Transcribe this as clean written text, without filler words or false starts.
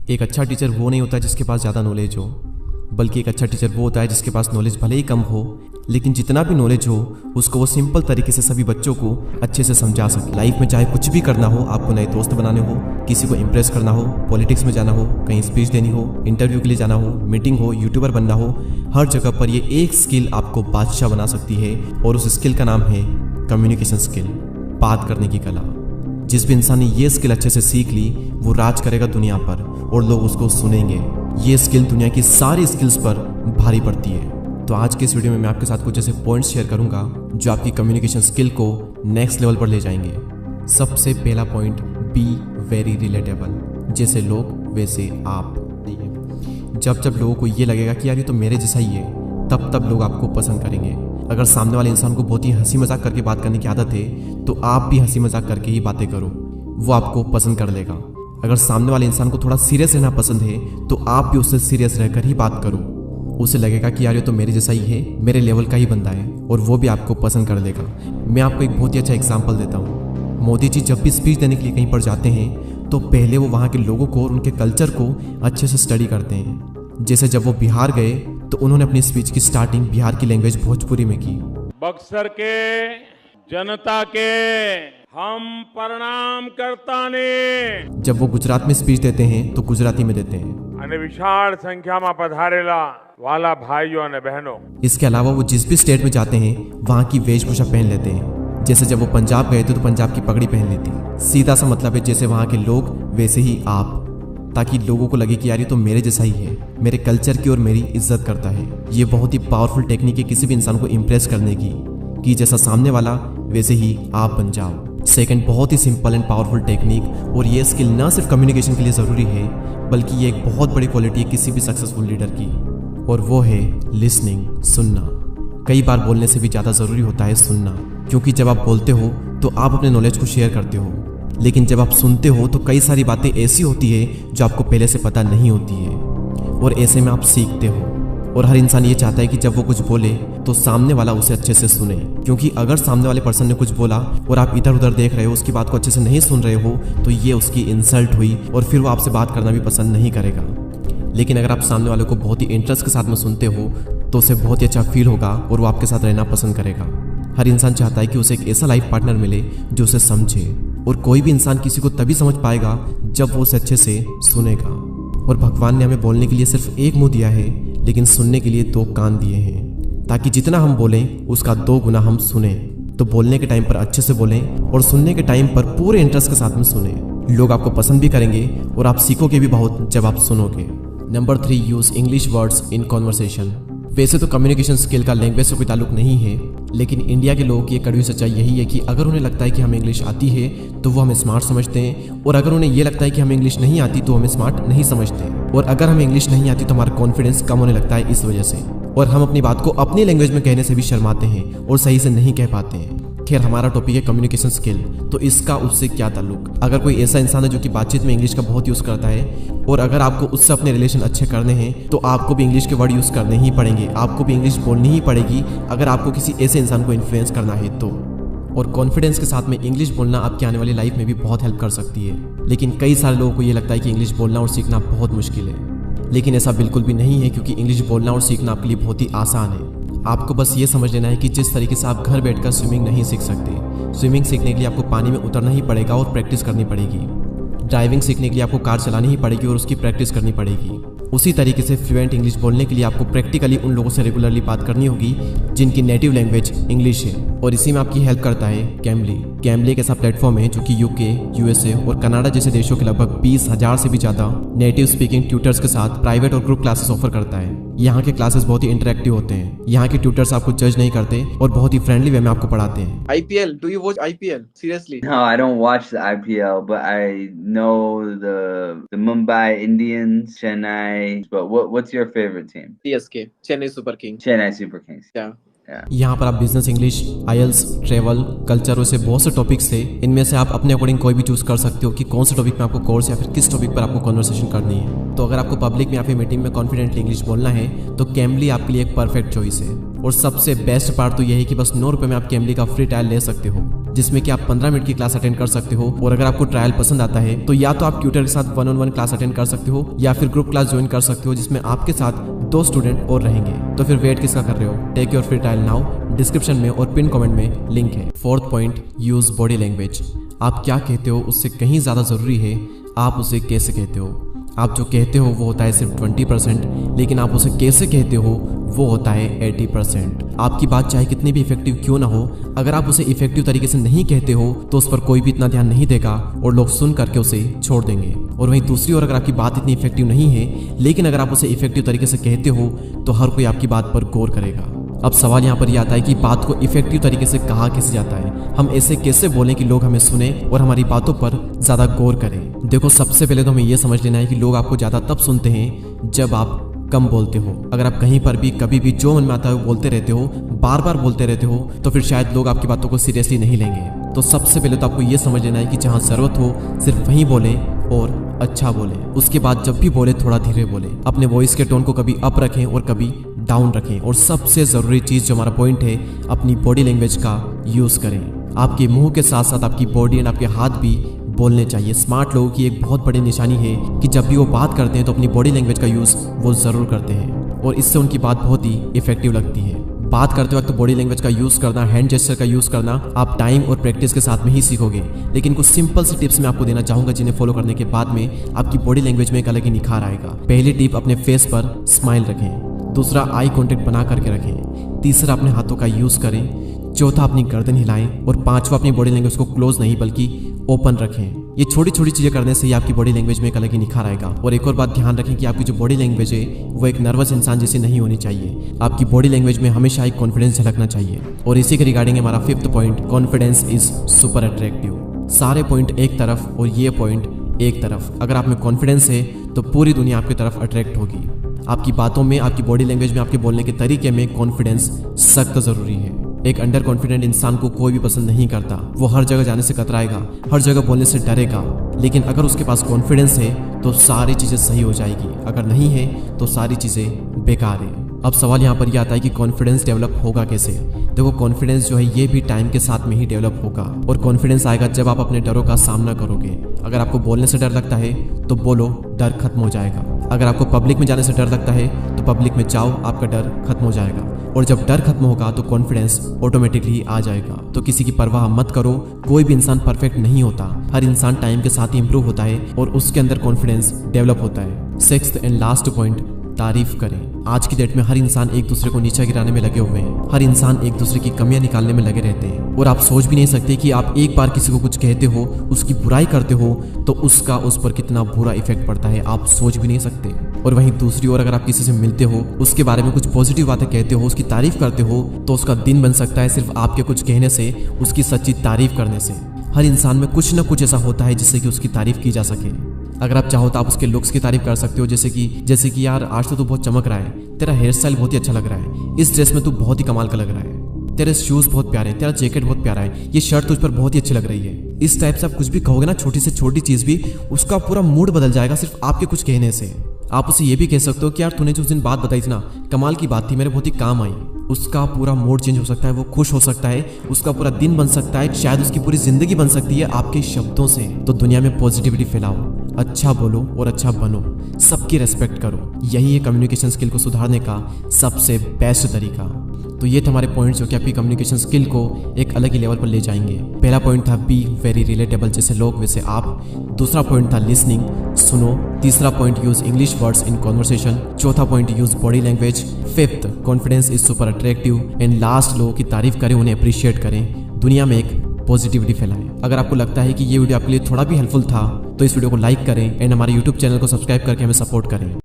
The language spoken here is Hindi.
एक अच्छा टीचर वो नहीं होता जिसके पास ज़्यादा नॉलेज हो, बल्कि एक अच्छा टीचर वो होता है जिसके पास नॉलेज भले ही कम हो, लेकिन जितना भी नॉलेज हो उसको वो सिंपल तरीके से सभी बच्चों को अच्छे से समझा सके। लाइफ में चाहे कुछ भी करना हो, आपको नए दोस्त बनाने हो, किसी को इम्प्रेस करना हो, पॉलिटिक्स में जाना हो, कहीं स्पीच देनी हो, इंटरव्यू के लिए जाना हो, मीटिंग हो, यूट्यूबर बनना हो, हर जगह पर ये एक स्किल आपको बादशाह बना सकती है और उस स्किल का नाम है कम्युनिकेशन स्किल, बात करने की कला। जिस भी इंसान ने ये स्किल अच्छे से सीख ली वो राज करेगा दुनिया पर और लोग उसको सुनेंगे। ये स्किल दुनिया की सारी स्किल्स पर भारी पड़ती है। तो आज के इस वीडियो में मैं आपके साथ कुछ ऐसे पॉइंट्स शेयर करूंगा जो आपकी कम्युनिकेशन स्किल को नेक्स्ट लेवल पर ले जाएंगे। सबसे पहला पॉइंट, बी वेरी रिलेटेबल। जैसे लोग वैसे आप। जब जब लोगों को ये लगेगा कि यार ये तो मेरे जैसा ही है, तब तब लोग आपको पसंद करेंगे। अगर सामने वाले इंसान को बहुत ही हंसी मजाक करके बात करने की आदत है तो आप भी हंसी मजाक करके ही बातें करो, वो आपको पसंद कर लेगा। अगर सामने वाले इंसान को थोड़ा सीरियस रहना पसंद है तो आप भी उससे सीरियस रहकर ही बात करो। उसे लगेगा कि यार ये तो मेरे जैसा ही है, मेरे लेवल का ही बंदा है, और वो भी आपको पसंद कर लेगा। मैं आपको एक बहुत ही अच्छा एग्जाम्पल देता हूँ। मोदी जी जब भी स्पीच देने के लिए कहीं पर जाते हैं तो पहले वो वहाँ के लोगों को और उनके कल्चर को अच्छे से स्टडी करते हैं। जैसे जब वो बिहार गए तो उन्होंने अपनी स्पीच की स्टार्टिंग बिहार की लैंग्वेज भोजपुरी में की। बक्सर के जनता के हम प्रणाम करता ने। जब वो गुजरात में स्पीच देते हैं तो गुजराती में देते हैं। અને વિશાળ સંખ્યામાં પધારેલા વાલા ભાઈઓ અને બહેનો। इसके अलावा वो जिस भी स्टेट में जाते हैं वहाँ की वेशभूषा पहन लेते हैं। जैसे जब वो पंजाब गए थे तो पंजाब की पगड़ी पहन ली थी। सीधा सा मतलब है जैसे वहाँ के लोग वैसे ही आप, ताकि लोगों को लगे कि यार ये तो मेरे जैसा ही है, मेरे कल्चर की और मेरी इज्जत करता है। ये बहुत ही पावरफुल टेक्निक है किसी भी इंसान को इम्प्रेस करने की, कि जैसा सामने वाला वैसे ही आप बन जाओ। सेकंड, बहुत ही सिंपल एंड पावरफुल टेक्निक, और ये स्किल ना सिर्फ कम्युनिकेशन के लिए ज़रूरी है बल्कि ये एक बहुत बड़ी क्वालिटी है किसी भी सक्सेसफुल लीडर की, और वो है लिसनिंग, सुनना। कई बार बोलने से भी ज़्यादा ज़रूरी होता है सुनना, क्योंकि जब आप बोलते हो तो आप अपने नॉलेज को शेयर करते हो, लेकिन जब आप सुनते हो तो कई सारी बातें ऐसी होती है जो आपको पहले से पता नहीं होती है, और ऐसे में आप सीखते हो। और हर इंसान ये चाहता है कि जब वो कुछ बोले तो सामने वाला उसे अच्छे से सुने, क्योंकि अगर सामने वाले पर्सन ने कुछ बोला और आप इधर उधर देख रहे हो, उसकी बात को अच्छे से नहीं सुन रहे हो, तो ये उसकी इंसल्ट हुई और फिर वो आपसे बात करना भी पसंद नहीं करेगा। लेकिन अगर आप सामने वाले को बहुत ही इंटरेस्ट के साथ में सुनते हो तो उसे बहुत ही अच्छा फील होगा और वो आपके साथ रहना पसंद करेगा। हर इंसान चाहता है कि उसे एक ऐसा लाइफ पार्टनर मिले जो उसे समझे, और कोई भी इंसान किसी को तभी समझ पाएगा जब वो उसे अच्छे से सुनेगा। और भगवान ने हमें बोलने के लिए सिर्फ एक मुंह दिया है, लेकिन सुनने के लिए 2 कान दिए हैं, ताकि जितना हम बोलें उसका 2 गुना हम सुने। तो बोलने के टाइम पर अच्छे से बोलें और सुनने के टाइम पर पूरे इंटरेस्ट के साथ में सुने। लोग आपको पसंद भी करेंगे और आप सीखोगे भी बहुत जब आप सुनोगे। Number 3, use English words in conversation. वैसे तो कम्युनिकेशन स्किल का लैंग्वेज से कोई ताल्लुक नहीं है, लेकिन इंडिया के लोगों की एक कड़वी सच्चाई यही है कि अगर उन्हें लगता है कि हमें इंग्लिश आती है तो वो हमें स्मार्ट समझते हैं, और अगर उन्हें ये लगता है कि हमें इंग्लिश नहीं आती तो हमें स्मार्ट नहीं समझते। और अगर हमें इंग्लिश नहीं आती तो हमारा कॉन्फिडेंस कम होने लगता है इस वजह से, और हम अपनी बात को अपनी लैंग्वेज में कहने से भी शर्माते हैं और सही से नहीं कह पाते हैं। खैर, हमारा टॉपिक है कम्युनिकेशन स्किल, तो इसका उससे क्या ताल्लुक। अगर कोई ऐसा इंसान है जो कि बातचीत में इंग्लिश का बहुत यूज़ करता है, और अगर आपको उससे अपने रिलेशन अच्छे करने हैं तो आपको भी इंग्लिश के वर्ड यूज़ करने ही पड़ेंगे, आपको भी इंग्लिश बोलनी ही पड़ेगी अगर आपको किसी ऐसे इंसान को इन्फ्लुएंस करना है तो। और कॉन्फिडेंस के साथ में इंग्लिश बोलना आपकी आने वाली लाइफ में भी बहुत हेल्प कर सकती है। लेकिन कई सारे लोगों को ये लगता है कि इंग्लिश बोलना और सीखना बहुत मुश्किल है, लेकिन ऐसा बिल्कुल भी नहीं है, क्योंकि इंग्लिश बोलना और सीखना आपके लिए बहुत ही आसान है। आपको बस ये समझ लेना है कि जिस तरीके से आप घर बैठकर स्विमिंग नहीं सीख सकते, स्विमिंग सीखने के लिए आपको पानी में उतरना ही पड़ेगा और प्रैक्टिस करनी पड़ेगी। ड्राइविंग सीखने के लिए आपको कार चलानी ही पड़ेगी और उसकी प्रैक्टिस करनी पड़ेगी। उसी तरीके से फ्लुएंट इंग्लिश बोलने के लिए आपको प्रैक्टिकली उन लोगों से रेगुलरली बात करनी होगी जिनकी नेटिव लैंग्वेज इंग्लिश है, और इसी में आपकी हेल्प करता है कैमली। कैमली एक ऐसा प्लेटफॉर्म है जो कि यूके, यूएसए और कनाडा जैसे देशों के लगभग 20,000 से भी ज़्यादा नेटिव स्पीकिंग ट्यूटर्स के साथ प्राइवेट और ग्रुप क्लासेस ऑफर करता है। यहाँ के क्लासेस बहुत ही इंटरेक्टिव होते हैं। यहाँ के ट्यूटर्स आपको जज नहीं करते और बहुत ही फ्रेंडली वे में आपको पढ़ाते हैं। IPL, do you watch IPL? Seriously? No, I don't watch the IPL, but I know the Mumbai Indians, Chennai. But what's your favorite team? CSK, Chennai Super Kings. Chennai Super Kings. Yeah. यहाँ पर आप business English, IELTS, travel, culture, वैसे बहुत से टॉपिक्स थे। इनमें से आप अपने अकॉर्डिंग कोई भी चूज कर सकते हो कि कौन से टॉपिक में आपको कोर्स या फिर किस टॉपिक पर आपको कन्वर्सेशन करनी है। तो अगर आपको पब्लिक में या फिर मीटिंग में कॉन्फिडेंटली इंग्लिश बोलना है तो कैमली आपके लिए एक परफेक्ट चॉइस है। और सबसे बेस्ट पार्ट तो यही है कि बस 9 रुपए में आप कैमली का फ्री ट्रायल ले सकते हो, जिसमें कि आप 15 मिनट की क्लास अटेंड कर सकते हो। और अगर आपको ट्रायल पसंद आता है तो या तो आप ट्यूटर के साथ 1-on-1 क्लास अटेंड कर सकते हो या फिर ग्रुप क्लास ज्वाइन कर सकते हो, जिसमें आपके साथ 2 स्टूडेंट और रहेंगे। तो फिर वेट किसका कर रहे हो? Take your free trial now. Description में और पिन कमेंट में लिंक है। 4th point, use body language. आप क्या कहते हो उससे कहीं ज्यादा जरूरी है आप उसे कैसे कहते हो। आप जो कहते हो वो होता है सिर्फ 20%, लेकिन आप उसे कैसे कहते हो वो होता है 80%। आपकी बात चाहे कितनी भी इफेक्टिव क्यों ना हो, अगर आप उसे इफेक्टिव तरीके से नहीं कहते हो तो उस पर कोई भी इतना ध्यान नहीं देगा और लोग सुन करके उसे छोड़ देंगे। और वहीं दूसरी ओर अगर आपकी बात इतनी इफेक्टिव नहीं है, लेकिन अगर आप उसे इफेक्टिव तरीके से कहते हो तो हर कोई आपकी बात पर गौर करेगा। अब सवाल यहाँ पर यह आता है कि बात को इफेक्टिव तरीके से कहा कैसे जाता है। हम ऐसे कैसे बोलें कि लोग हमें सुने और हमारी बातों पर ज्यादा गौर करें। देखो, सबसे पहले तो हमें यह समझ लेना है कि लोग आपको ज्यादा तब सुनते हैं जब आप कम बोलते हो। अगर आप कहीं पर भी कभी भी जो मन में आता है वो बोलते रहते हो, बार बार बोलते रहते हो, तो फिर शायद लोग आपकी बातों को सीरियसली नहीं लेंगे। तो सबसे पहले तो आपको ये समझ लेना है कि जहाँ जरूरत हो सिर्फ वहीं बोले और अच्छा बोले। उसके बाद जब भी बोले थोड़ा धीरे बोले। अपने वॉइस के टोन को कभी अप रखें और कभी डाउन रखें। और सबसे जरूरी चीज जो हमारा पॉइंट है, अपनी बॉडी लैंग्वेज का यूज करें। आपके मुंह के साथ साथ आपकी बॉडी एंड आपके हाथ भी बोलने चाहिए। स्मार्ट लोगों की एक बहुत बड़ी निशानी है कि जब भी वो बात करते हैं तो अपनी बॉडी लैंग्वेज का यूज वो जरूर करते हैं और इससे उनकी बात बहुत ही इफेक्टिव लगती है। बात करते वक्त बॉडी लैंग्वेज का यूज करना, हैंड जेस्चर का यूज करना आप टाइम और प्रैक्टिस के साथ में ही सीखोगे। लेकिन कुछ सिंपल सी टिप्स मैं आपको देना चाहूंगा जिन्हें फॉलो करने के बाद में आपकी बॉडी लैंग्वेज में एक अलग ही निखार आएगा। पहली टिप, अपने फेस पर स्माइल रखें। दूसरा, आई कांटेक्ट बना करके रखें। तीसरा, अपने हाथों का यूज करें। चौथा, अपनी गर्दन हिलाएं। और पांचवा, अपनी बॉडी लैंग्वेज को क्लोज नहीं बल्कि ओपन रखें। ये छोटी छोटी चीजें करने से ही आपकी बॉडी लैंग्वेज में एक अलग ही निखार आएगा। और एक और बात ध्यान रखें कि आपकी जो बॉडी लैंग्वेज है वो एक नर्वस इंसान जैसी नहीं होनी चाहिए। आपकी बॉडी लैंग्वेज में हमेशा एक कॉन्फिडेंस झलकना चाहिए। और इसी के रिगार्डिंग हमारा 5th point, confidence is super attractive. सारे पॉइंट एक तरफ और ये पॉइंट एक तरफ। अगर आप में कॉन्फिडेंस है तो पूरी दुनिया आपकी तरफ अट्रैक्ट होगी। आपकी बातों में, आपकी बॉडी लैंग्वेज में, आपके बोलने के तरीके में कॉन्फिडेंस सख्त जरूरी है। एक अंडर कॉन्फिडेंट इंसान को कोई भी पसंद नहीं करता। वो हर जगह जाने से कतराएगा, हर जगह बोलने से डरेगा। लेकिन अगर उसके पास कॉन्फिडेंस है तो सारी चीजें सही हो जाएगी, अगर नहीं है तो सारी चीजें बेकार है। अब सवाल यहाँ पर यह आता है कि कॉन्फिडेंस डेवलप होगा कैसे। देखो, कॉन्फिडेंस जो है ये भी टाइम के साथ में ही डेवलप होगा। और कॉन्फिडेंस आएगा जब आप अपने डरों का सामना करोगे। अगर आपको बोलने से डर लगता है तो बोलो, डर खत्म हो जाएगा। अगर आपको पब्लिक में जाने से डर लगता है तो पब्लिक में जाओ, आपका डर खत्म हो जाएगा। और जब डर खत्म होगा तो कॉन्फिडेंस ऑटोमेटिकली आ जाएगा। तो किसी की परवाह मत करो। कोई भी इंसान परफेक्ट नहीं होता। हर इंसान टाइम के साथ ही इंप्रूव होता है और उसके अंदर कॉन्फिडेंस डेवलप होता है। 6th एंड लास्ट पॉइंट, तारीफ करें। आज की डेट में हर इंसान एक दूसरे को नीचा गिराने में लगे हुए हैं। हर इंसान एक दूसरे की कमियां निकालने में लगे रहते हैं। और आप सोच भी नहीं सकते कि आप एक बार किसी को कुछ कहते हो, उसकी बुराई करते हो तो उसका उस पर कितना बुरा इफेक्ट पड़ता है। आप सोच भी नहीं सकते। और वहीं दूसरी ओर अगर आप किसी से मिलते हो, उसके बारे में कुछ पॉजिटिव बातें कहते हो, उसकी तारीफ करते हो, तो उसका दिन बन सकता है सिर्फ आपके कुछ कहने से, उसकी सच्ची तारीफ करने से। हर इंसान में कुछ ना कुछ ऐसा होता है जिससे कि उसकी तारीफ की जा सके। अगर आप चाहो तो आप उसके लुक्स की तारीफ कर सकते हो, जैसे कि यार आज तो तू बहुत चमक रहा है, तेरा हेयर स्टाइल बहुत ही अच्छा लग रहा है, इस ड्रेस में तू बहुत ही कमाल का लग रहा है, तेरे शूज बहुत प्यारे हैं, तेरा जैकेट बहुत प्यारा है, ये शर्ट तुझ पर बहुत ही अच्छी लग रही है। इस टाइप से आप कुछ भी कहोगे ना, छोटी से छोटी चीज भी, उसका पूरा मूड बदल जाएगा सिर्फ आपके कुछ कहने से। आप उसे ये भी कह सकते हो कि यार तूने जो उस दिन बात बताई थी ना, कमाल की बात थी, मेरे बहुत ही काम आई। उसका पूरा मूड चेंज हो सकता है, वो खुश हो सकता है, उसका पूरा दिन बन सकता है, शायद उसकी पूरी जिंदगी बन सकती है आपके शब्दों से। तो दुनिया में पॉजिटिविटी फैलाओ, अच्छा बोलो और अच्छा बनो, सबकी रेस्पेक्ट करो। यही है कम्युनिकेशन स्किल को सुधारने का सबसे बेस्ट तरीका। तो ये थे हमारे पॉइंट्स जो कि आपकी कम्युनिकेशन स्किल को एक अलग ही लेवल पर ले जाएंगे। पहला पॉइंट था बी वेरी रिलेटेबल, जैसे लोग वैसे आप। दूसरा पॉइंट था लिसनिंग, सुनो। तीसरा point use English words in conversation. चौथा point use body language. 5th confidence is super attractive. And last, लोगों की तारीफ करें, उन्हें अप्रिशिएट करें, दुनिया में एक पॉजिटिविटी फैलाएं। अगर आपको लगता है कि ये वीडियो आपके लिए थोड़ा भी हेल्पफुल था तो इस वीडियो को लाइक करें एंड हमारे YouTube चैनल को सब्सक्राइब करके हमें सपोर्ट करें।